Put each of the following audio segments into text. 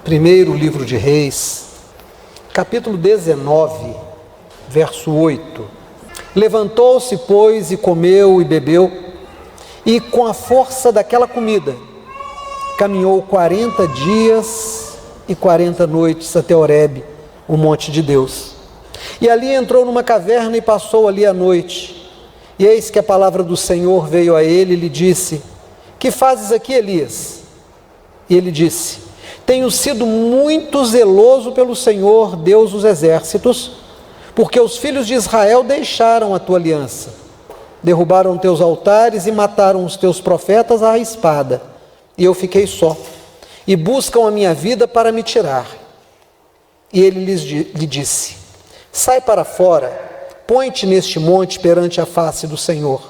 Primeiro livro de Reis, capítulo 19, verso 8. Levantou-se, pois, e comeu e bebeu, e com a força daquela comida, caminhou 40 dias e 40 noites até Horebe, o monte de Deus. E ali entrou numa caverna e passou ali a noite. E eis que a palavra do Senhor veio a ele e lhe disse: que fazes aqui, Elias? E ele disse: tenho sido muito zeloso pelo Senhor, Deus dos exércitos, porque os filhos de Israel deixaram a tua aliança, derrubaram teus altares e mataram os teus profetas à espada, e eu fiquei só, e buscam a minha vida para me tirar. E ele lhe disse: sai para fora, põe-te neste monte perante a face do Senhor.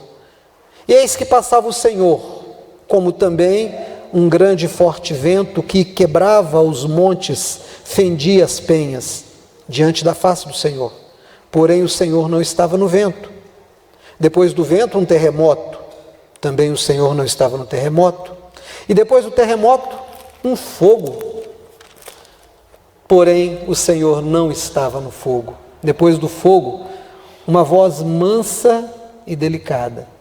E eis que passava o Senhor, como também um grande e forte vento que quebrava os montes, fendia as penhas, diante da face do Senhor. Porém o Senhor não estava no vento. Depois do vento, um terremoto. Também o Senhor não estava no terremoto. E depois do terremoto, um fogo. Porém o Senhor não estava no fogo. Depois do fogo, uma voz mansa e delicada.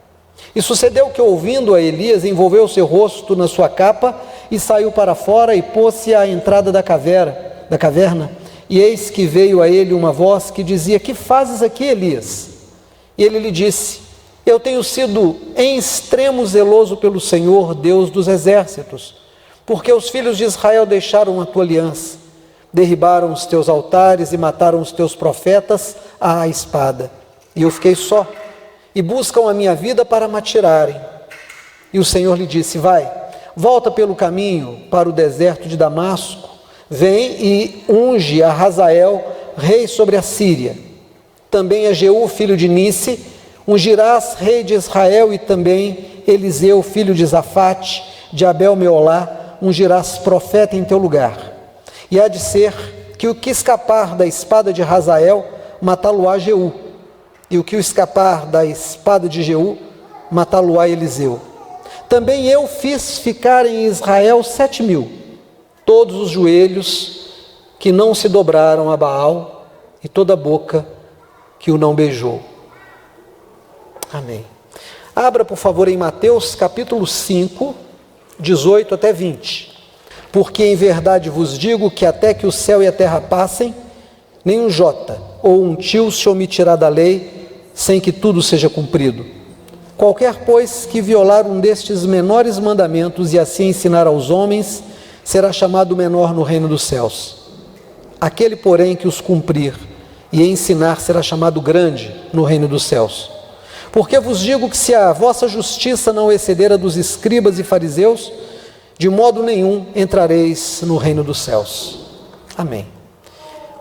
E sucedeu que, ouvindo a Elias, envolveu o seu rosto na sua capa e saiu para fora e pôs-se à entrada da caverna. E eis que veio a ele uma voz que dizia: que fazes aqui, Elias? E ele lhe disse: eu tenho sido em extremo zeloso pelo Senhor, Deus dos exércitos, porque os filhos de Israel deixaram a tua aliança, derribaram os teus altares e mataram os teus profetas à espada. E eu fiquei só, e buscam a minha vida para me atirarem. E o Senhor lhe disse: vai, volta pelo caminho para o deserto de Damasco, vem e unge a Hazael, rei sobre a Síria. Também a Jeú, filho de Nice, ungirás rei de Israel, e também Eliseu, filho de Zafate, de Abel-Meolá, ungirás profeta em teu lugar. E há de ser que o que escapar da espada de Hazael, matá-lo-á Jeú, e o que escapar da espada de Jeú, matá-lo-á Eliseu. Também eu fiz ficar em Israel 7.000, todos os joelhos que não se dobraram a Baal, e toda a boca que o não beijou. Amém. Abra, por favor, em Mateus capítulo 5, 18 até 20. Porque em verdade vos digo que até que o céu e a terra passem, nem um jota ou um tio se omitirá da lei, sem que tudo seja cumprido. Qualquer, pois, que violar um destes menores mandamentos e assim ensinar aos homens, será chamado menor no reino dos céus. Aquele, porém, que os cumprir e ensinar, será chamado grande no reino dos céus. Porque vos digo que se a vossa justiça não exceder a dos escribas e fariseus, de modo nenhum entrareis no reino dos céus. Amém.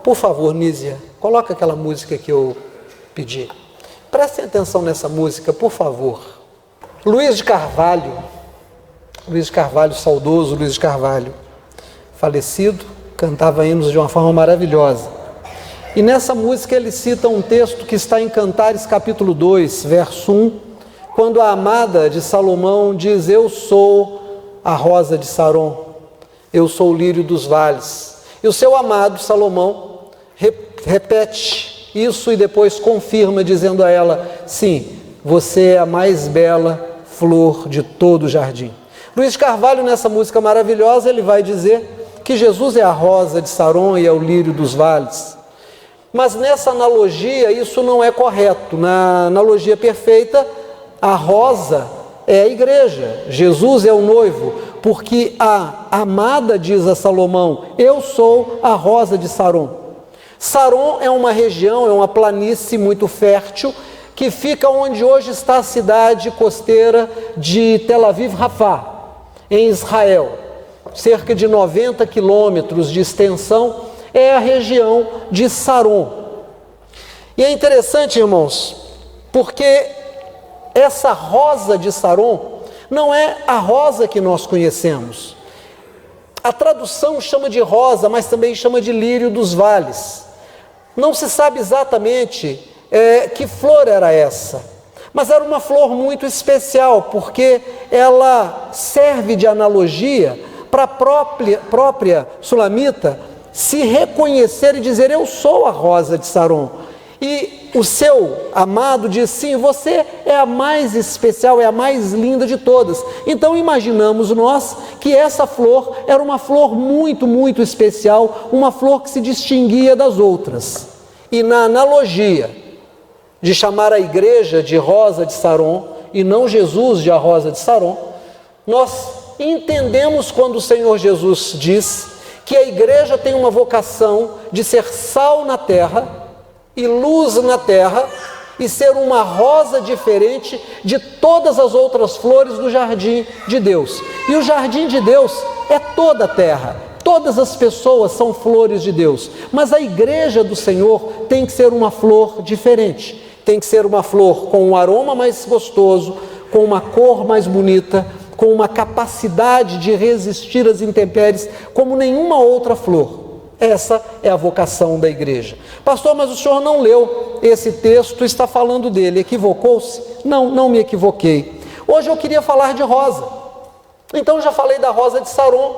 Por favor, Nízia, coloca aquela música que eu pedi. Prestem atenção nessa música, por favor. Luiz de Carvalho, saudoso Luiz de Carvalho, falecido, cantava hinos de uma forma maravilhosa. E nessa música ele cita um texto que está em Cantares capítulo 2, verso 1, quando a amada de Salomão diz: eu sou a rosa de Saron, eu sou o lírio dos vales. E o seu amado Salomão repete isso e depois confirma, dizendo a ela: sim, você é a mais bela flor de todo o jardim. Luiz de Carvalho, nessa música maravilhosa, ele vai dizer que Jesus é a rosa de Saron e é o lírio dos vales. Mas nessa analogia isso não é correto. Na analogia perfeita, a rosa é a igreja, Jesus é o noivo, porque a amada diz a Salomão: eu sou a rosa de Saron. Saron é uma região, é uma planície muito fértil, que fica onde hoje está a cidade costeira de Tel Aviv-Rafá, em Israel. Cerca de 90 quilômetros de extensão é a região de Saron. E é interessante, irmãos, porque essa rosa de Saron não é a rosa que nós conhecemos. A tradução chama de rosa, mas também chama de lírio dos vales. Não se sabe exatamente que flor era essa, mas era uma flor muito especial, porque ela serve de analogia para a própria Sulamita se reconhecer e dizer: eu sou a rosa de Saron. E o seu amado diz: sim, você é a mais especial, é a mais linda de todas. Então imaginamos nós que essa flor era uma flor muito, muito especial, uma flor que se distinguia das outras. E na analogia de chamar a igreja de rosa de Saron e não Jesus de a rosa de Saron, nós entendemos quando o Senhor Jesus diz que a igreja tem uma vocação de ser sal na terra e luz na terra e ser uma rosa diferente de todas as outras flores do jardim de Deus. E o jardim de Deus é toda a terra, todas as pessoas são flores de Deus, mas a igreja do Senhor tem que ser uma flor diferente, tem que ser uma flor com um aroma mais gostoso, com uma cor mais bonita, com uma capacidade de resistir às intempéries como nenhuma outra flor. Essa é a vocação da igreja. Pastor, mas o senhor não leu esse texto, está falando dele, equivocou-se? Não, não me equivoquei. Hoje eu queria falar de rosa. Então já falei da rosa de Saron.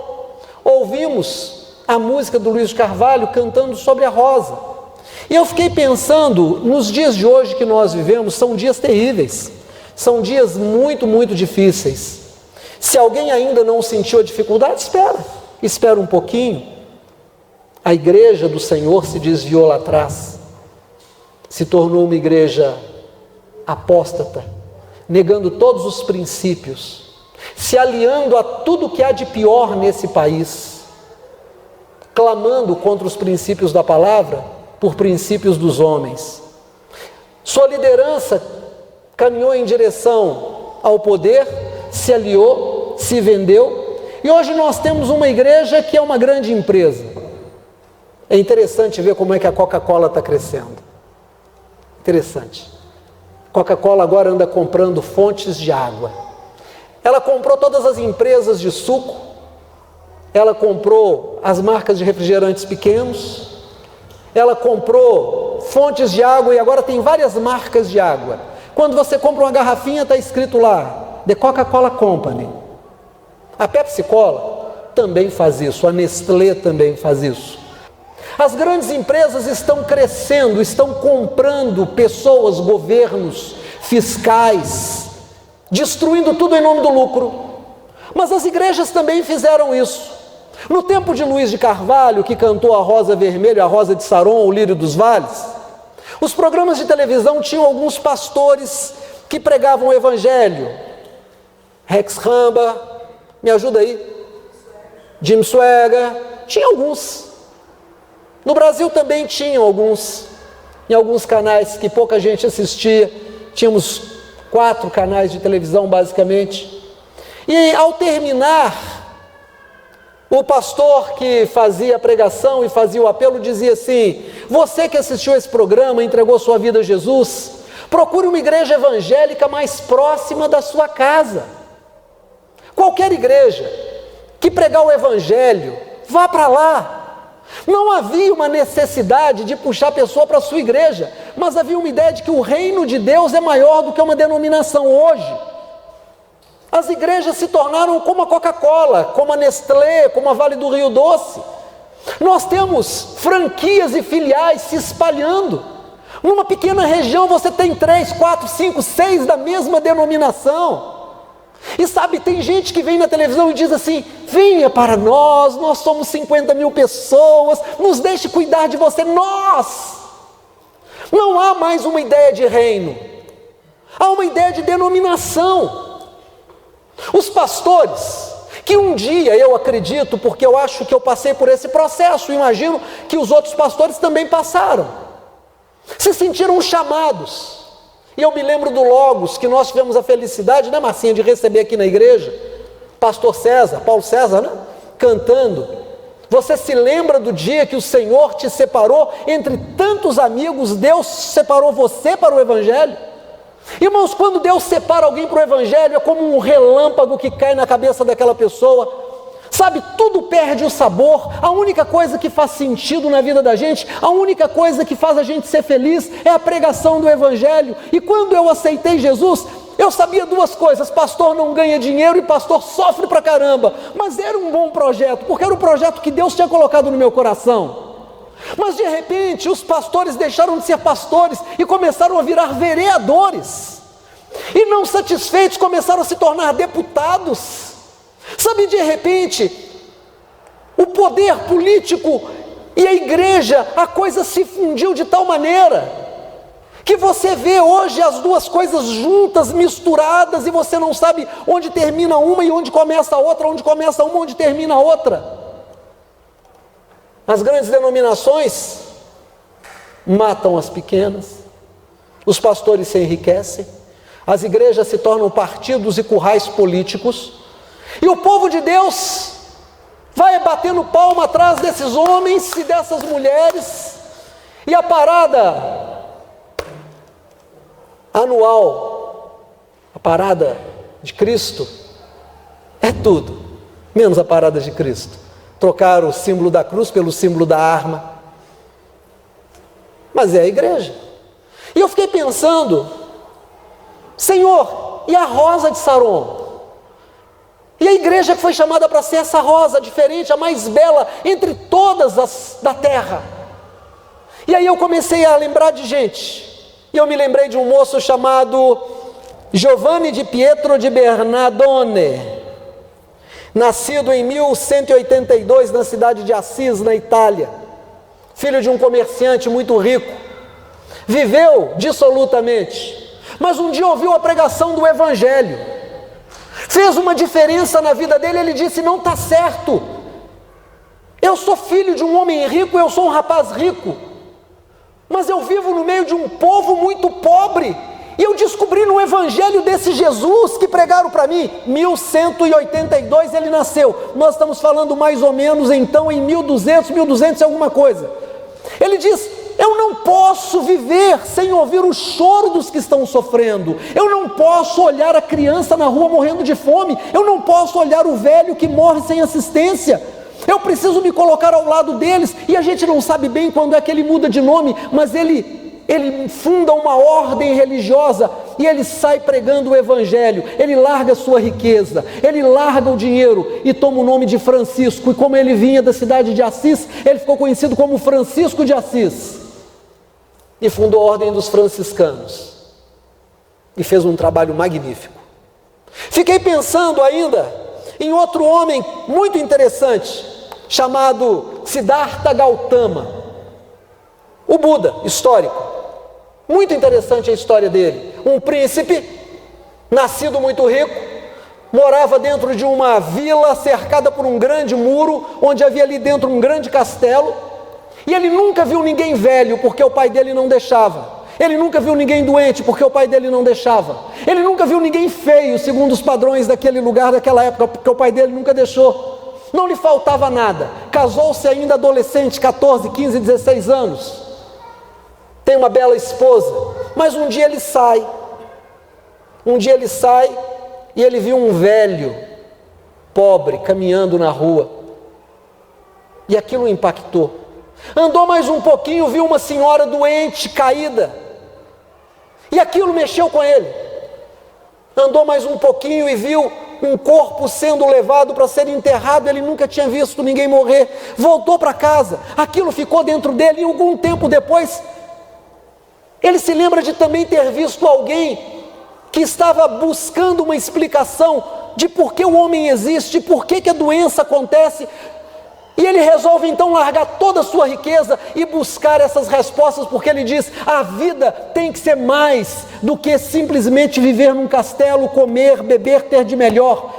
Ouvimos a música do Luiz de Carvalho cantando sobre a rosa. E eu fiquei pensando, nos dias de hoje que nós vivemos, são dias terríveis. São dias muito, muito difíceis. Se alguém ainda não sentiu a dificuldade, espera um pouquinho. A igreja do Senhor se desviou lá atrás, se tornou uma igreja apóstata, negando todos os princípios, se aliando a tudo que há de pior nesse país, clamando contra os princípios da palavra por princípios dos homens. Sua liderança caminhou em direção ao poder, se aliou, se vendeu, e hoje nós temos uma igreja que é uma grande empresa. É interessante ver como é que a Coca-Cola está crescendo. Interessante. Coca-Cola agora anda comprando fontes de água. Ela comprou todas as empresas de suco, ela comprou as marcas de refrigerantes pequenos, ela comprou fontes de água e agora tem várias marcas de água. Quando você compra uma garrafinha, está escrito lá, The Coca-Cola Company. A Pepsi-Cola também faz isso, a Nestlé também faz isso. As grandes empresas estão crescendo, estão comprando pessoas, governos, fiscais, destruindo tudo em nome do lucro. Mas as igrejas também fizeram isso. No tempo de Luiz de Carvalho, que cantou a rosa vermelha, a rosa de Saron, o lírio dos vales, os programas de televisão tinham alguns pastores que pregavam o evangelho. Rex Ramba, me ajuda aí, Jim Swaggart, tinha alguns. No Brasil também tinham alguns, em alguns canais que pouca gente assistia, tínhamos 4 canais de televisão basicamente, e ao terminar, o pastor que fazia a pregação e fazia o apelo dizia assim: você que assistiu esse programa, entregou sua vida a Jesus, procure uma igreja evangélica mais próxima da sua casa. Qualquer igreja que pregar o evangelho, vá para lá. Não havia uma necessidade de puxar a pessoa para a sua igreja, mas havia uma ideia de que o reino de Deus é maior do que uma denominação. Hoje, as igrejas se tornaram como a Coca-Cola, como a Nestlé, como a Vale do Rio Doce. Nós temos franquias e filiais se espalhando. Numa pequena região você tem 3, 4, 5, 6 da mesma denominação. E sabe, tem gente que vem na televisão e diz assim: venha para nós somos 50 mil pessoas, nos deixe cuidar de você. Não há mais uma ideia de reino, há uma ideia de denominação. Os pastores, que um dia eu acredito, porque eu acho que eu passei por esse processo, imagino que os outros pastores também passaram, se sentiram chamados. E eu me lembro do Logos, que nós tivemos a felicidade, né, Marcinha, de receber aqui na igreja, pastor César, Paulo César, né, cantando. Você se lembra do dia que o Senhor te separou entre tantos amigos, Deus separou você para o evangelho? Irmãos, quando Deus separa alguém para o evangelho, é como um relâmpago que cai na cabeça daquela pessoa. Sabe, tudo perde o sabor. A única coisa que faz sentido na vida da gente, a única coisa que faz a gente ser feliz é a pregação do evangelho. E quando eu aceitei Jesus, eu sabia duas coisas: pastor não ganha dinheiro e pastor sofre pra caramba. Mas era um bom projeto, porque era o projeto que Deus tinha colocado no meu coração. Mas de repente os pastores deixaram de ser pastores e começaram a virar vereadores. E não satisfeitos começaram a se tornar deputados. Sabe, de repente, o poder político e a igreja, a coisa se fundiu de tal maneira que você vê hoje as duas coisas juntas, misturadas, e você não sabe onde termina uma e onde começa a outra, onde começa uma, onde termina a outra. As grandes denominações matam as pequenas, os pastores se enriquecem, as igrejas se tornam partidos e currais políticos, e o povo de Deus vai batendo palma atrás desses homens e dessas mulheres, e a parada anual, a parada de Cristo, é tudo menos a parada de Cristo. Trocaram o símbolo da cruz pelo símbolo da arma. Mas é a igreja. E eu fiquei pensando: Senhor, e a rosa de Saron? E a igreja que foi chamada para ser essa rosa diferente, a mais bela entre todas as da terra? E aí eu comecei a lembrar de gente. E eu me lembrei de um moço chamado Giovanni di Pietro di Bernardone, nascido em 1182 na cidade de Assis, na Itália, filho de um comerciante muito rico, viveu dissolutamente, mas um dia ouviu a pregação do Evangelho, fez uma diferença na vida dele. Ele disse: não está certo, eu sou filho de um homem rico, eu sou um rapaz rico, mas eu vivo no meio de um povo muito pobre, e eu descobri no Evangelho desse Jesus que pregaram para mim. 1182 ele nasceu, nós estamos falando mais ou menos então em 1200 e alguma coisa. Ele diz: eu não posso viver sem ouvir o choro dos que estão sofrendo, eu não posso olhar a criança na rua morrendo de fome, eu não posso olhar o velho que morre sem assistência, eu preciso me colocar ao lado deles. E a gente não sabe bem quando é que ele muda de nome, mas ele funda uma ordem religiosa e ele sai pregando o Evangelho. Ele larga a sua riqueza, ele larga o dinheiro e toma o nome de Francisco. E como ele vinha da cidade de Assis, ele ficou conhecido como Francisco de Assis, e fundou a ordem dos franciscanos e fez um trabalho magnífico. Fiquei pensando ainda em outro homem muito interessante, chamado Siddhartha Gautama, o Buda histórico. Muito interessante a história dele. Um príncipe, nascido muito rico, morava dentro de uma vila cercada por um grande muro, onde havia ali dentro um grande castelo, e ele nunca viu ninguém velho, porque o pai dele não deixava. Ele nunca viu ninguém doente, porque o pai dele não deixava. Ele nunca viu ninguém feio, segundo os padrões daquele lugar, daquela época, porque o pai dele nunca deixou. Não lhe faltava nada. Casou-se ainda adolescente, 14, 15, 16 anos. Tem uma bela esposa, mas um dia ele sai e ele viu um velho, pobre, caminhando na rua, e aquilo o impactou. Andou mais um pouquinho, viu uma senhora doente, caída, e aquilo mexeu com ele. Andou mais um pouquinho e viu um corpo sendo levado para ser enterrado. Ele nunca tinha visto ninguém morrer. Voltou para casa, aquilo ficou dentro dele, e algum tempo depois ele se lembra de também ter visto alguém que estava buscando uma explicação de por que o homem existe, por que a doença acontece, e ele resolve então largar toda a sua riqueza e buscar essas respostas, porque ele diz: a vida tem que ser mais do que simplesmente viver num castelo, comer, beber, ter de melhor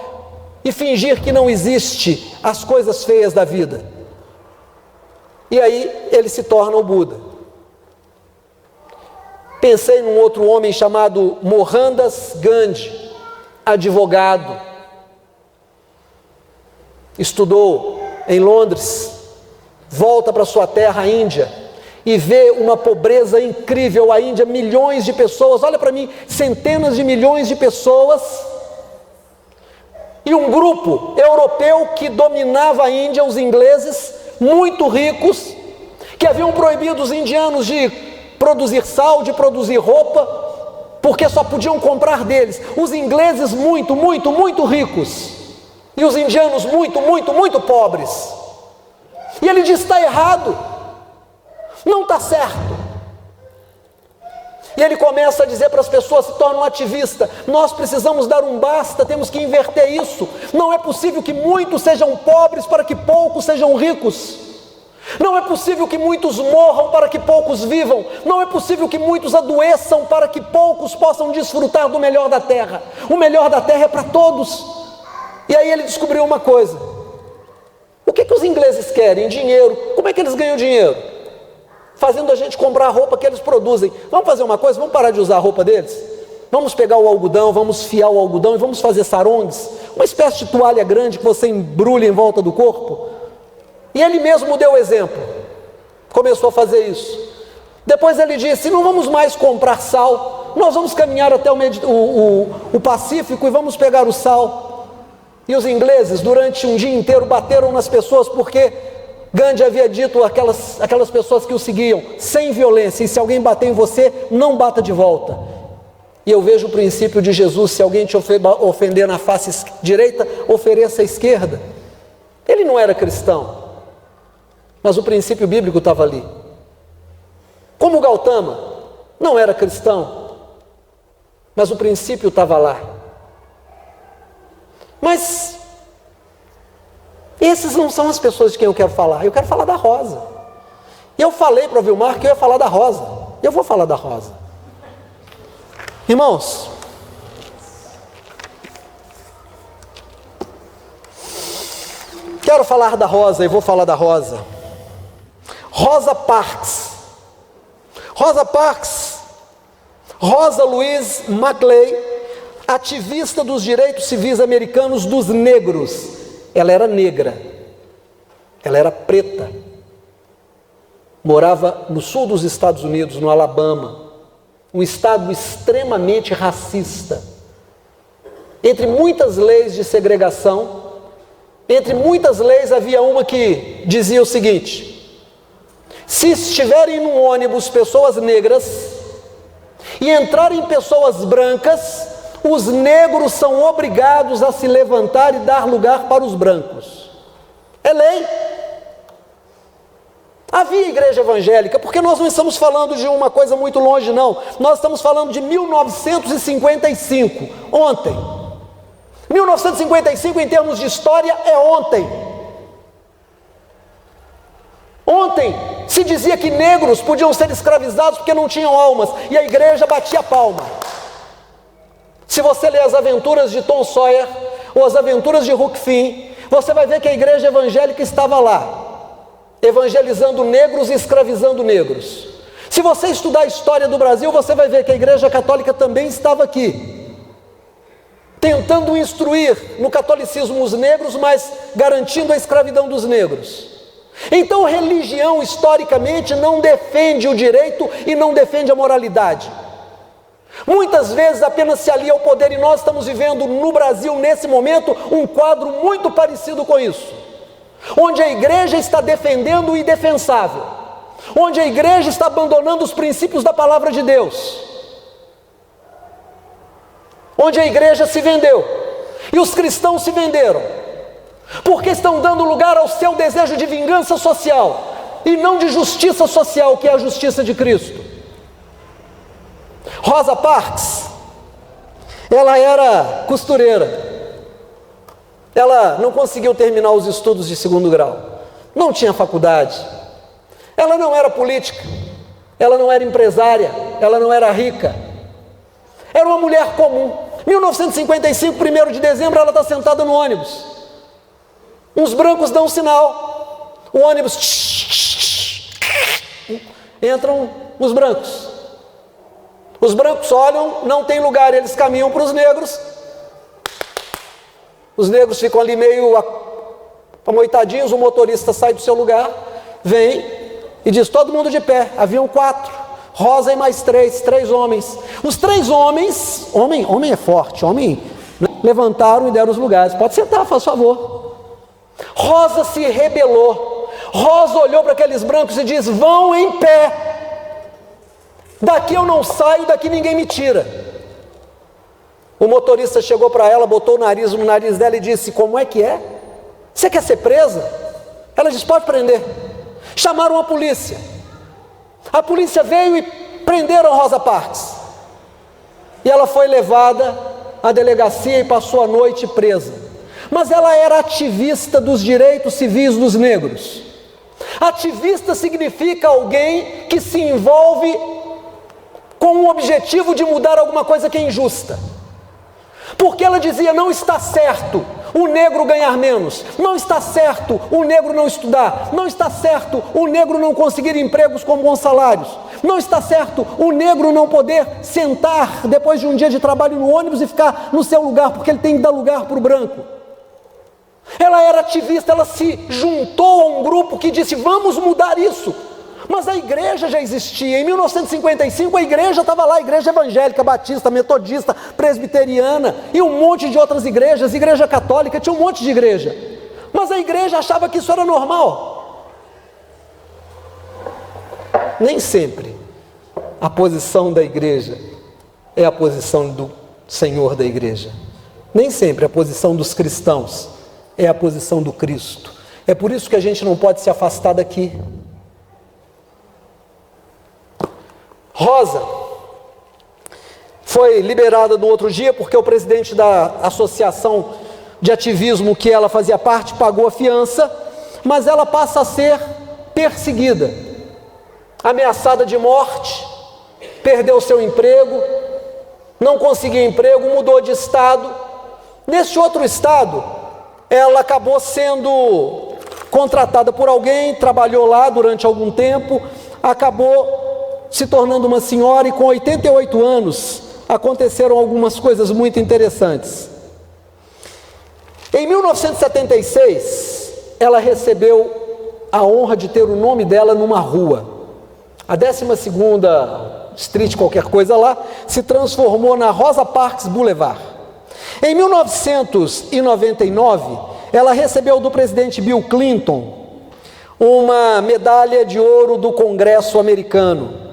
e fingir que não existe as coisas feias da vida. E aí ele se torna o Buda. Pensei num outro homem chamado Mohandas Gandhi, advogado, estudou em Londres, volta para sua terra, a Índia, e vê uma pobreza incrível. A Índia, milhões de pessoas, olha para mim, centenas de milhões de pessoas, e um grupo europeu que dominava a Índia, os ingleses, muito ricos, que haviam proibido os indianos de produzir sal, de produzir roupa, porque só podiam comprar deles. Os ingleses muito, muito, muito ricos, e os indianos muito, muito, muito pobres. E ele diz: está errado, não está certo. E ele começa a dizer para as pessoas, se torna um ativista: nós precisamos dar um basta, temos que inverter isso. Não é possível que muitos sejam pobres para que poucos sejam ricos. Não é possível que muitos morram para que poucos vivam. Não é possível que muitos adoeçam para que poucos possam desfrutar do melhor da terra. O melhor da terra é para todos. E aí ele descobriu uma coisa: o que os ingleses querem? Dinheiro. Como é que eles ganham dinheiro? Fazendo a gente comprar a roupa que eles produzem. Vamos fazer uma coisa, vamos parar de usar a roupa deles? Vamos pegar o algodão, vamos fiar o algodão e vamos fazer sarongues, uma espécie de toalha grande que você embrulha em volta do corpo. E ele mesmo deu o exemplo, começou a fazer isso. Depois ele disse: não vamos mais comprar sal, nós vamos caminhar até o Pacífico e vamos pegar o sal. E os ingleses durante um dia inteiro bateram nas pessoas, porque Gandhi havia dito aquelas pessoas que o seguiam: sem violência, e se alguém bater em você, não bata de volta. E eu vejo o princípio de Jesus: se alguém te ofender na face direita, ofereça a esquerda. Ele não era cristão, mas o princípio bíblico estava ali. Como Gautama não era cristão, mas o princípio estava lá. Mas esses não são as pessoas de quem eu quero falar. Eu quero falar da Rosa. E eu falei para o Vilmar que eu ia falar da Rosa. Eu vou falar da Rosa. Irmãos, quero falar da Rosa e vou falar da Rosa. Rosa Parks. Rosa Parks, Rosa Louise Macaulay, ativista dos direitos civis americanos dos negros. Ela era negra, ela era preta, morava no sul dos Estados Unidos, no Alabama, um estado extremamente racista. Entre muitas leis de segregação, entre muitas leis havia uma que dizia o seguinte: se estiverem num ônibus pessoas negras e entrarem pessoas brancas, os negros são obrigados a se levantar e dar lugar para os brancos. É lei. Havia igreja evangélica, porque nós não estamos falando de uma coisa muito longe, não. Nós estamos falando de 1955, ontem. 1955 em termos de história é ontem. Ontem se dizia que negros podiam ser escravizados porque não tinham almas, e a igreja batia palma. Se você ler as aventuras de Tom Sawyer, ou as aventuras de Huck Finn, você vai ver que a igreja evangélica estava lá, evangelizando negros e escravizando negros. Se você estudar a história do Brasil, você vai ver que a igreja católica também estava aqui, tentando instruir no catolicismo os negros, mas garantindo a escravidão dos negros. Então, religião, historicamente, não defende o direito e não defende a moralidade. Muitas vezes apenas se alia ao poder, e nós estamos vivendo no Brasil, nesse momento, um quadro muito parecido com isso, onde a igreja está defendendo o indefensável, onde a igreja está abandonando os princípios da palavra de Deus, onde a igreja se vendeu, e os cristãos se venderam, porque estão dando lugar ao seu desejo de vingança social, e não de justiça social, que é a justiça de Cristo. Rosa Parks, ela era costureira, ela não conseguiu terminar os estudos de 2º grau, não tinha faculdade, ela não era política, ela não era empresária, ela não era rica, era uma mulher comum. 1955, 1º de dezembro, ela está sentada no ônibus, uns brancos dão um sinal, o ônibus, entram os brancos. Os brancos olham, não tem lugar, eles caminham para os negros. Os negros ficam ali meio amoitadinhos, o motorista sai do seu lugar, vem e diz: todo mundo de pé. Haviam 4, Rosa e mais 3 homens. Os 3 homens, homem é forte, homem, levantaram e deram os lugares. Pode sentar, faz favor. Rosa se rebelou. Rosa olhou para aqueles brancos e diz: vão em pé. Daqui eu não saio, daqui ninguém me tira. O motorista chegou para ela, botou o nariz no nariz dela e disse: como é que é? Você quer ser presa? Ela disse: pode prender. Chamaram a polícia. A polícia veio e prenderam Rosa Parks. E ela foi levada à delegacia e passou a noite presa. Mas ela era ativista dos direitos civis dos negros. Ativista significa alguém que se envolve com o objetivo de mudar alguma coisa que é injusta. Porque ela dizia: não está certo o negro ganhar menos, não está certo o negro não estudar, não está certo o negro não conseguir empregos com bons salários, não está certo o negro não poder sentar depois de um dia de trabalho no ônibus e ficar no seu lugar, porque ele tem que dar lugar para o branco. Ela era ativista, ela se juntou a um grupo que disse: vamos mudar isso. Mas a igreja já existia. Em 1955 a igreja estava lá, a igreja evangélica, batista, metodista, presbiteriana e um monte de outras igrejas, igreja católica, tinha um monte de igreja. Mas a igreja achava que isso era normal. Nem sempre a posição da igreja é a posição do Senhor da igreja. Nem sempre a posição dos cristãos é a posição do Cristo. É por isso que a gente não pode se afastar daqui. Rosa foi liberada no outro dia porque o presidente da associação de ativismo que ela fazia parte pagou a fiança, mas ela passa a ser perseguida, ameaçada de morte, perdeu seu emprego, não conseguiu emprego, mudou de estado. Nesse outro estado, ela acabou sendo contratada por alguém, trabalhou lá durante algum tempo, acabou se tornando uma senhora e com 88 anos aconteceram algumas coisas muito interessantes. Em 1976, ela recebeu a honra de ter o nome dela numa rua. A 12ª Street, qualquer coisa lá, se transformou na Rosa Parks Boulevard. Em 1999, ela recebeu do presidente Bill Clinton uma medalha de ouro do Congresso americano.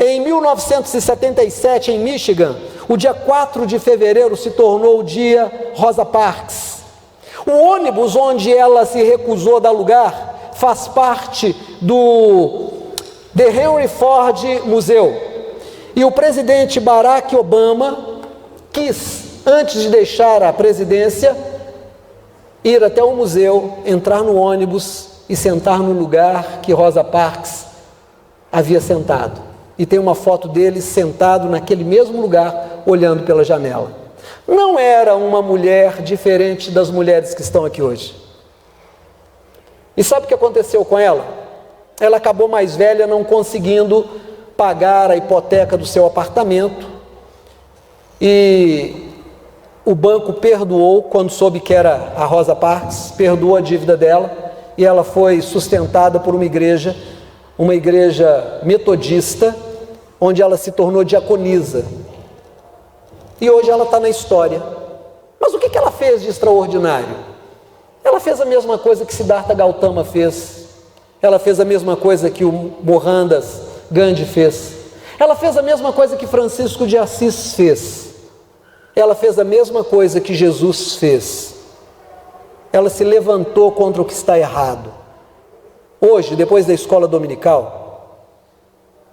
Em 1977, em Michigan, o dia 4 de fevereiro se tornou o dia Rosa Parks. O ônibus onde ela se recusou a dar lugar faz parte do The Henry Ford Museu. E o presidente Barack Obama quis, antes de deixar a presidência, ir até o museu, entrar no ônibus e sentar no lugar que Rosa Parks havia sentado. E tem uma foto dele sentado naquele mesmo lugar, olhando pela janela. Não era uma mulher diferente das mulheres que estão aqui hoje. E sabe o que aconteceu com ela? Ela acabou mais velha, não conseguindo pagar a hipoteca do seu apartamento. E o banco perdoou, quando soube que era a Rosa Parks, perdoou a dívida dela. E ela foi sustentada por uma igreja metodista, onde ela se tornou diaconisa. E hoje ela está na história. Mas o que ela fez de extraordinário? Ela fez a mesma coisa que Siddhartha Gautama fez. Ela fez a mesma coisa que o Mohandas Gandhi fez. Ela fez a mesma coisa que Francisco de Assis fez. Ela fez a mesma coisa que Jesus fez. Ela se levantou contra o que está errado. Hoje, depois da escola dominical,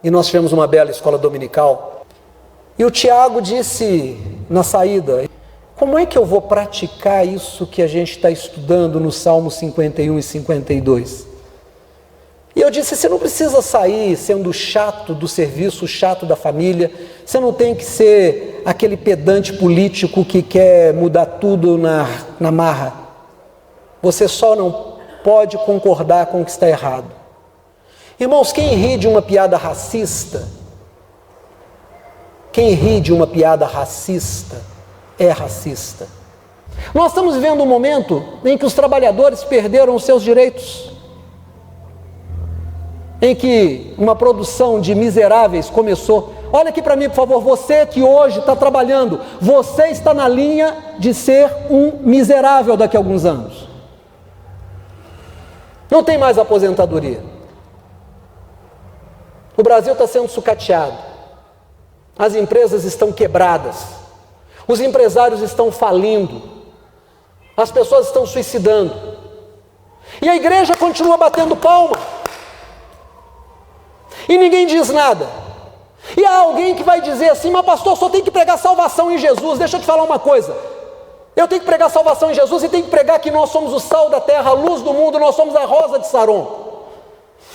e nós tivemos uma bela escola dominical, e o Tiago disse na saída: como é que eu vou praticar isso que a gente está estudando no Salmo 51 e 52? E eu disse: você não precisa sair sendo chato do serviço, chato da família, você não tem que ser aquele pedante político que quer mudar tudo na marra. Você só não pode concordar com o que está errado. Irmãos, quem ri de uma piada racista, é racista. Nós estamos vivendo um momento em que os trabalhadores perderam os seus direitos, em que uma produção de miseráveis começou. Olha aqui para mim, por favor, você que hoje está trabalhando, você está na linha de ser um miserável daqui a alguns anos. Não tem mais aposentadoria. O Brasil está sendo sucateado. As empresas estão quebradas. Os empresários estão falindo, as pessoas estão suicidando, e a igreja continua batendo palma, e ninguém diz nada. E há alguém que vai dizer assim: mas pastor, só tem que pregar salvação em Jesus. Deixa eu te falar uma coisa, eu tenho que pregar salvação em Jesus e tenho que pregar que nós somos o sal da terra, a luz do mundo, nós somos a Rosa de Saron.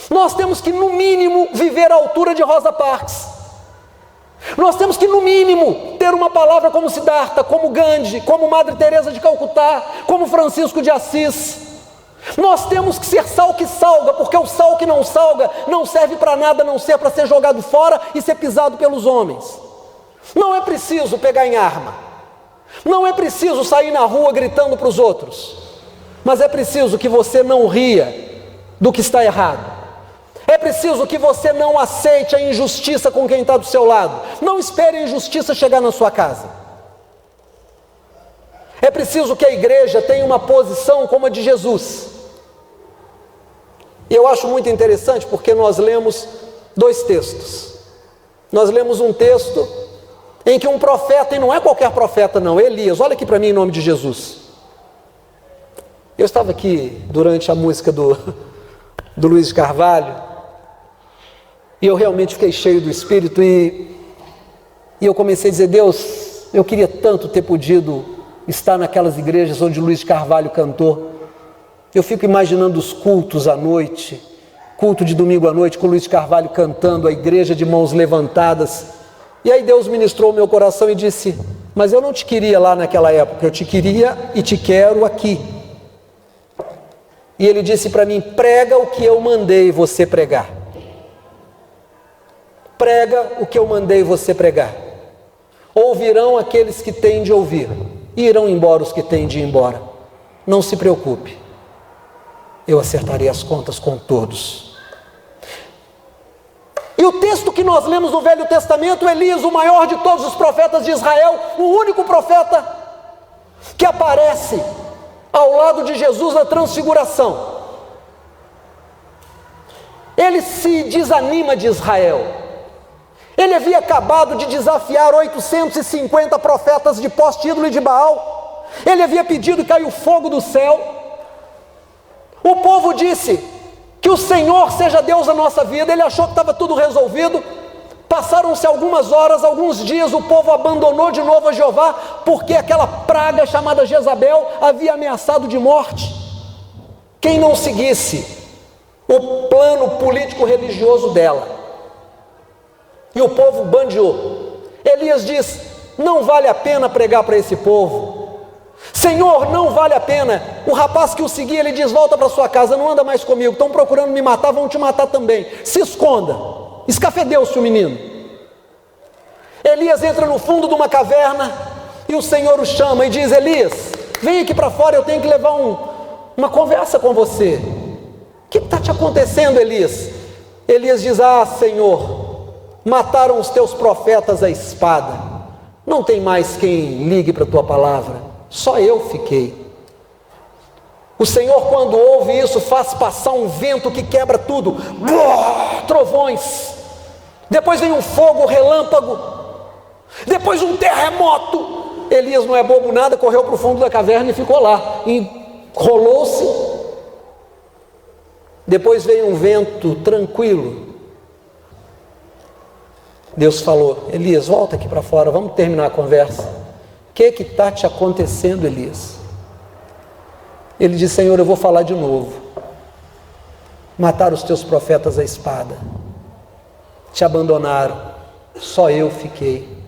Nós temos que, no mínimo, viver à altura de Rosa Parks. Nós temos que, no mínimo, ter uma palavra como Siddhartha, como Gandhi, como Madre Teresa de Calcutá, como Francisco de Assis. Nós temos que ser sal que salga, porque o sal que não salga não serve para nada, a não ser para ser jogado fora e ser pisado pelos homens. Não é preciso pegar em arma, não é preciso sair na rua gritando para os outros, mas é preciso que você não ria do que está errado. É preciso que você não aceite a injustiça com quem está do seu lado. Não espere a injustiça chegar na sua casa. É preciso que a igreja tenha uma posição como a de Jesus. E eu acho muito interessante porque nós lemos dois textos. Nós lemos um texto em que um profeta, e não é qualquer profeta não, Elias, olha aqui para mim em nome de Jesus. Eu estava aqui durante a música do Luiz de Carvalho, e eu realmente fiquei cheio do Espírito, e eu comecei a dizer: Deus, eu queria tanto ter podido estar naquelas igrejas onde Luiz de Carvalho cantou. Eu fico imaginando os cultos à noite, culto de domingo à noite com Luiz de Carvalho cantando, a igreja de mãos levantadas. E aí Deus ministrou o meu coração e disse: mas eu não te queria lá naquela época, eu te queria e te quero aqui. E Ele disse para mim: prega o que eu mandei você pregar. Prega o que eu mandei você pregar. Ouvirão aqueles que têm de ouvir, e irão embora os que têm de ir embora. Não se preocupe, eu acertarei as contas com todos. E o texto que nós lemos no Velho Testamento, Elias, o maior de todos os profetas de Israel, o único profeta que aparece ao lado de Jesus na transfiguração. Ele se desanima de Israel. Ele havia acabado de desafiar 850 profetas de poste, ídolo e de Baal. Ele havia pedido que caiu fogo do céu. O povo disse que o Senhor seja Deus da nossa vida. Ele achou que estava tudo resolvido. Passaram-se algumas horas, alguns dias, o povo abandonou de novo a Jeová, porque aquela praga chamada Jezabel havia ameaçado de morte quem não seguisse o plano político-religioso dela. E o povo bandeou. Elias diz: não vale a pena pregar para esse povo. Senhor, não vale a pena. O rapaz que o seguia, ele diz: volta para sua casa, não anda mais comigo, estão procurando me matar, vão te matar também. Se esconda. Escafedeu-se o menino. Elias entra no fundo de uma caverna e o Senhor o chama e diz: Elias, vem aqui para fora, eu tenho que levar uma conversa com você. O que está te acontecendo, Elias? Elias diz: ah, Senhor, mataram os teus profetas à espada, não tem mais quem ligue para a tua palavra, só eu fiquei. O Senhor, quando ouve isso, faz passar um vento que quebra tudo, trovões, depois vem um fogo, relâmpago, depois um terremoto. Elias não é bobo nada, correu para o fundo da caverna e ficou lá, enrolou-se. Depois veio um vento tranquilo. Deus falou: Elias, volta aqui para fora, vamos terminar a conversa. O que está te acontecendo, Elias? Ele disse: Senhor, eu vou falar de novo. Mataram os teus profetas à espada, te abandonaram, só eu fiquei.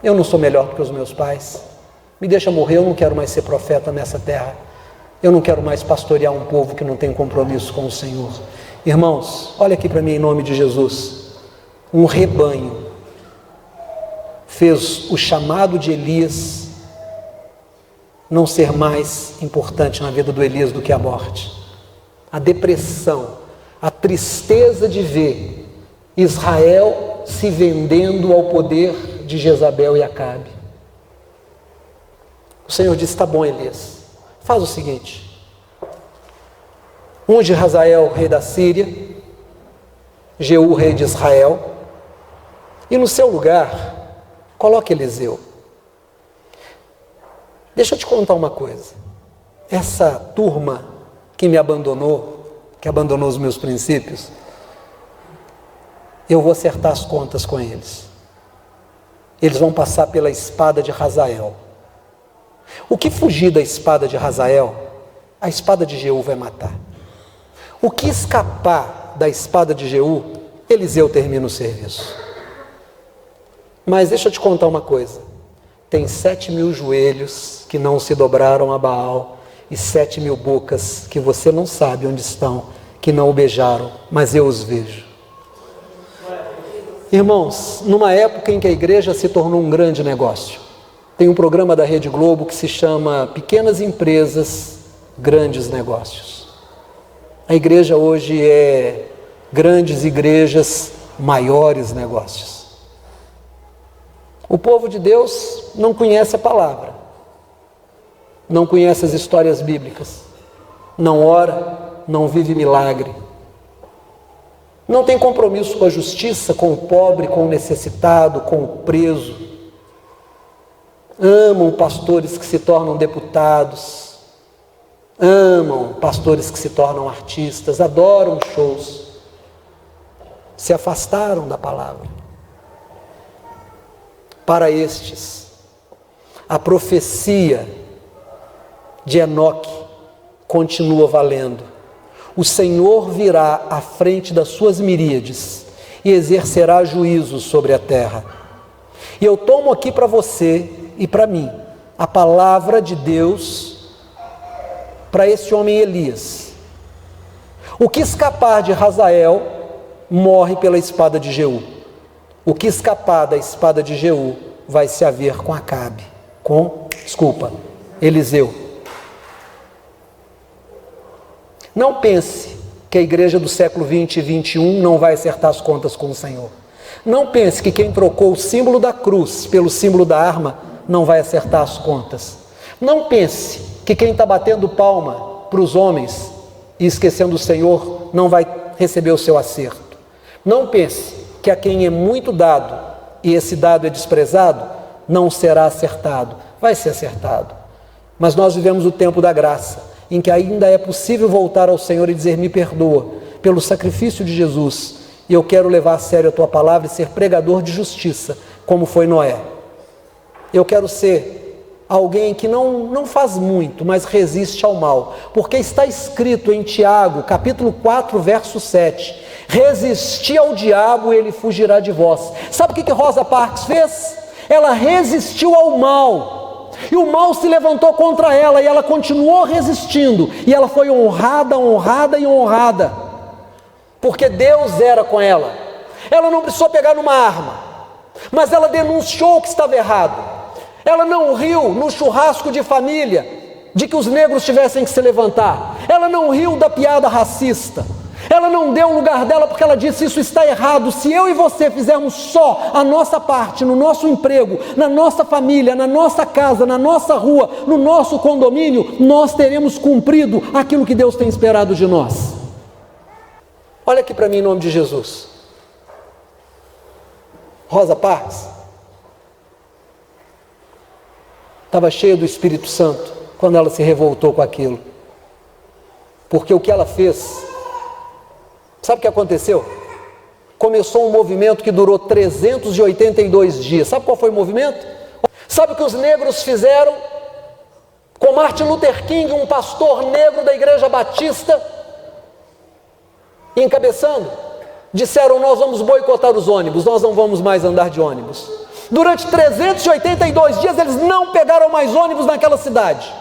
Eu não sou melhor do que os meus pais, me deixa morrer, eu não quero mais ser profeta nessa terra, eu não quero mais pastorear um povo que não tem compromisso com o Senhor. Irmãos, olha aqui para mim em nome de Jesus. Um rebanho fez o chamado de Elias não ser mais importante na vida do Elias do que a morte. A depressão, a tristeza de ver Israel se vendendo ao poder de Jezabel e Acabe. O Senhor disse: tá bom, Elias, faz o seguinte: unge Hazael, rei da Síria, Jeú, rei de Israel, e no seu lugar Coloque Eliseu. Deixa eu te contar uma coisa. Essa turma que me abandonou, que abandonou os meus princípios, eu vou acertar as contas com eles. Eles vão passar pela espada de Hazael. O que fugir da espada de Hazael, a espada de Jeú vai matar. O que escapar da espada de Jeú, Eliseu termina o serviço. Mas deixa eu te contar uma coisa. Tem 7.000 joelhos que não se dobraram a Baal e 7.000 bocas que você não sabe onde estão, que não o beijaram, mas eu os vejo. Irmãos, numa época em que a igreja se tornou um grande negócio, tem um programa da Rede Globo que se chama Pequenas Empresas, Grandes Negócios. A igreja hoje é grandes igrejas, maiores negócios. O povo de Deus não conhece a palavra, não conhece as histórias bíblicas, não ora, não vive milagre, não tem compromisso com a justiça, com o pobre, com o necessitado, com o preso. Amam pastores que se tornam deputados, amam pastores que se tornam artistas, adoram shows, se afastaram da palavra. Para estes, a profecia de Enoque continua valendo. O Senhor virá à frente das suas miríades e exercerá juízo sobre a terra. E eu tomo aqui para você e para mim a palavra de Deus para esse homem Elias. O que escapar de Hazael morre pela espada de Jeú. O que escapar da espada de Jeú vai se haver com Eliseu. Não pense que a igreja do século 20 e 21 não vai acertar as contas com o Senhor. Não pense que quem trocou o símbolo da cruz pelo símbolo da arma não vai acertar as contas. Não pense que quem está batendo palma para os homens e esquecendo o Senhor não vai receber o seu acerto. Não pense que a quem é muito dado e esse dado é desprezado, não será acertado. Vai ser acertado. Mas nós vivemos o tempo da graça, em que ainda é possível voltar ao Senhor e dizer: me perdoa pelo sacrifício de Jesus, e eu quero levar a sério a tua palavra e ser pregador de justiça, como foi Noé. Eu quero ser alguém que não faz muito, mas resiste ao mal, porque está escrito em Tiago, capítulo 4, verso 7, resisti ao diabo e ele fugirá de vós. Sabe o que Rosa Parks fez? Ela resistiu ao mal, e o mal se levantou contra ela, e ela continuou resistindo, e ela foi honrada, honrada e honrada, porque Deus era com ela. Ela não precisou pegar numa arma, mas ela denunciou que estava errado. Ela não riu no churrasco de família de que os negros tivessem que se levantar. Ela não riu da piada racista. Ela não deu o lugar dela, porque ela disse: isso está errado. Se eu e você fizermos só a nossa parte, no nosso emprego, na nossa família, na nossa casa, na nossa rua, no nosso condomínio, nós teremos cumprido aquilo que Deus tem esperado de nós. Olha aqui para mim, em nome de Jesus. Rosa Parks estava cheia do Espírito Santo quando ela se revoltou com aquilo, porque o que ela fez, sabe o que aconteceu? Começou um movimento que durou 382 dias. Sabe qual foi o movimento? Sabe o que os negros fizeram com Martin Luther King, um pastor negro da Igreja Batista, encabeçando? Disseram: nós vamos boicotar os ônibus, nós não vamos mais andar de ônibus. Durante 382 dias eles não pegaram mais ônibus naquela cidade.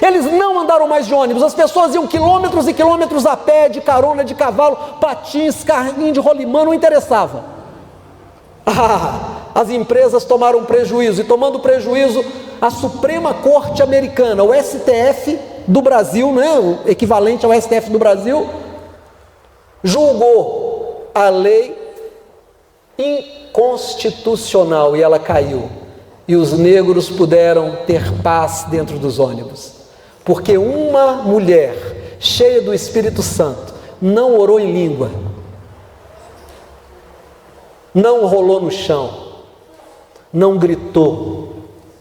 Eles não andaram mais de ônibus. As pessoas iam quilômetros e quilômetros a pé, de carona, de cavalo, patins, carrinho de rolimã, não interessava. As empresas tomaram prejuízo, e tomando prejuízo, a Suprema Corte Americana, o STF do Brasil, né, o equivalente ao STF do Brasil, julgou a lei inconstitucional, e ela caiu, e os negros puderam ter paz dentro dos ônibus, porque uma mulher cheia do Espírito Santo não orou em língua, não rolou no chão, não gritou,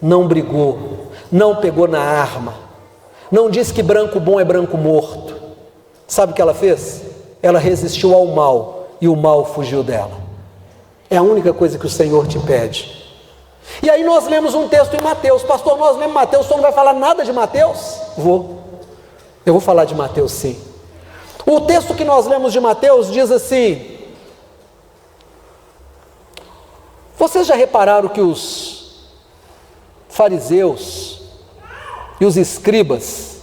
não brigou, não pegou na arma, não disse que branco bom é branco morto. Sabe o que ela fez? Ela resistiu ao mal e o mal fugiu dela. É a única coisa que o Senhor te pede. E aí nós lemos um texto em Mateus. Pastor, nós lemos Mateus, o senhor não vai falar nada de Mateus? Eu vou falar de Mateus sim. O texto que nós lemos de Mateus diz assim: vocês já repararam que os fariseus e os escribas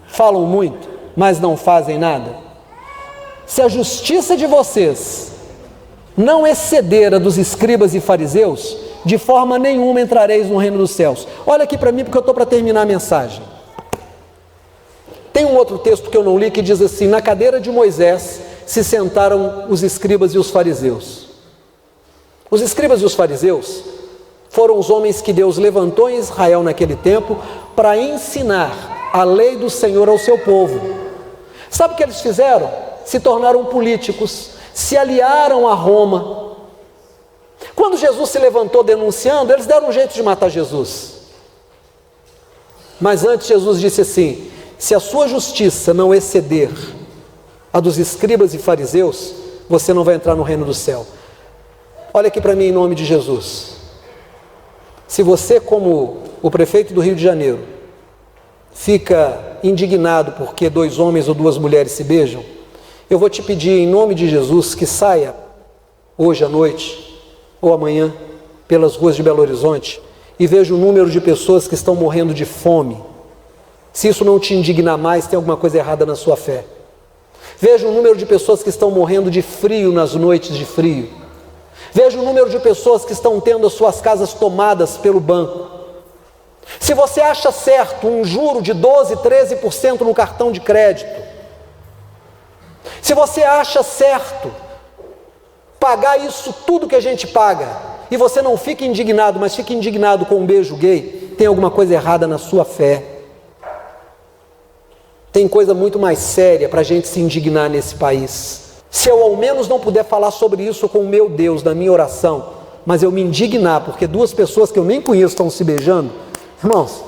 falam muito, mas não fazem nada? Se a justiça de vocês não exceder a dos escribas e fariseus, de forma nenhuma entrareis no reino dos céus. Olha aqui para mim, porque eu estou para terminar a mensagem. Tem um outro texto que eu não li que diz assim: na cadeira de Moisés se sentaram os escribas e os fariseus. Os escribas e os fariseus foram os homens que Deus levantou em Israel naquele tempo para ensinar a lei do Senhor ao seu povo. Sabe o que eles fizeram? Se tornaram políticos, se aliaram a Roma. Quando Jesus se levantou denunciando, eles deram um jeito de matar Jesus. Mas antes Jesus disse assim: se a sua justiça não exceder a dos escribas e fariseus, você não vai entrar no reino do céu. Olha aqui para mim em nome de Jesus. Se você, como o prefeito do Rio de Janeiro, fica indignado porque 2 homens ou 2 mulheres se beijam, eu vou te pedir em nome de Jesus que saia hoje à noite ou amanhã pelas ruas de Belo Horizonte e veja o número de pessoas que estão morrendo de fome. Se isso não te indignar mais, tem alguma coisa errada na sua fé. Veja o número de pessoas que estão morrendo de frio nas noites de frio. Veja o número de pessoas que estão tendo as suas casas tomadas pelo banco. Se você acha certo um juro de 12%, 13% no cartão de crédito, se você acha certo pagar isso tudo que a gente paga, e você não fica indignado, mas fica indignado com um beijo gay, tem alguma coisa errada na sua fé. Tem coisa muito mais séria para a gente se indignar nesse país. Se eu ao menos não puder falar sobre isso com o meu Deus na minha oração, mas eu me indignar porque 2 pessoas que eu nem conheço estão se beijando, irmãos,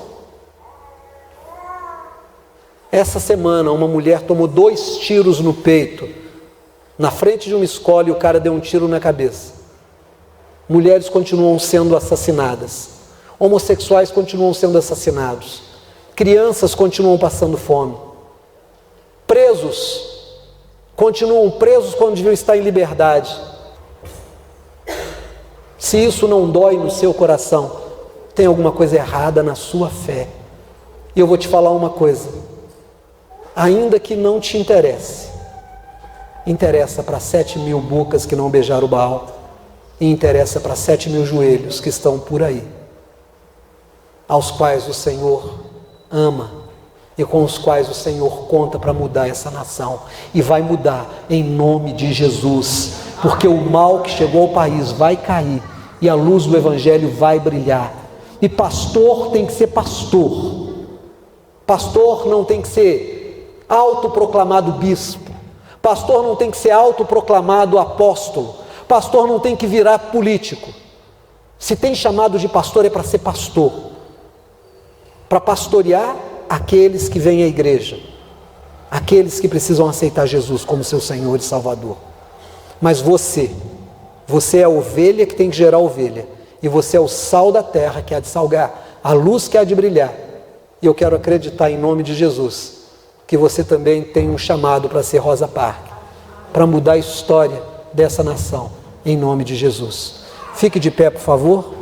essa semana uma mulher tomou 2 tiros no peito, na frente de uma escola, e o cara deu um tiro na cabeça. Mulheres continuam sendo assassinadas, homossexuais continuam sendo assassinados, crianças continuam passando fome, presos continuam presos quando deviam estar em liberdade. Se isso não dói no seu coração, tem alguma coisa errada na sua fé. E eu vou te falar uma coisa: ainda que não te interesse, interessa para 7.000 bocas que não beijaram o Baal, e interessa para 7.000 joelhos que estão por aí, aos quais o Senhor ama e com os quais o Senhor conta para mudar essa nação, e vai mudar em nome de Jesus, porque o mal que chegou ao país vai cair e a luz do Evangelho vai brilhar. E pastor tem que ser pastor, pastor não tem que ser autoproclamado bispo, pastor não tem que ser autoproclamado apóstolo, pastor não tem que virar político. Se tem chamado de pastor, é para ser pastor, para pastorear aqueles que vêm à igreja, aqueles que precisam aceitar Jesus como seu Senhor e Salvador. Mas você é a ovelha que tem que gerar ovelha, e você é o sal da terra que há de salgar, a luz que há de brilhar. E eu quero acreditar em nome de Jesus que você também tem um chamado para ser Rosa Parks, para mudar a história dessa nação, em nome de Jesus. Fique de pé, por favor.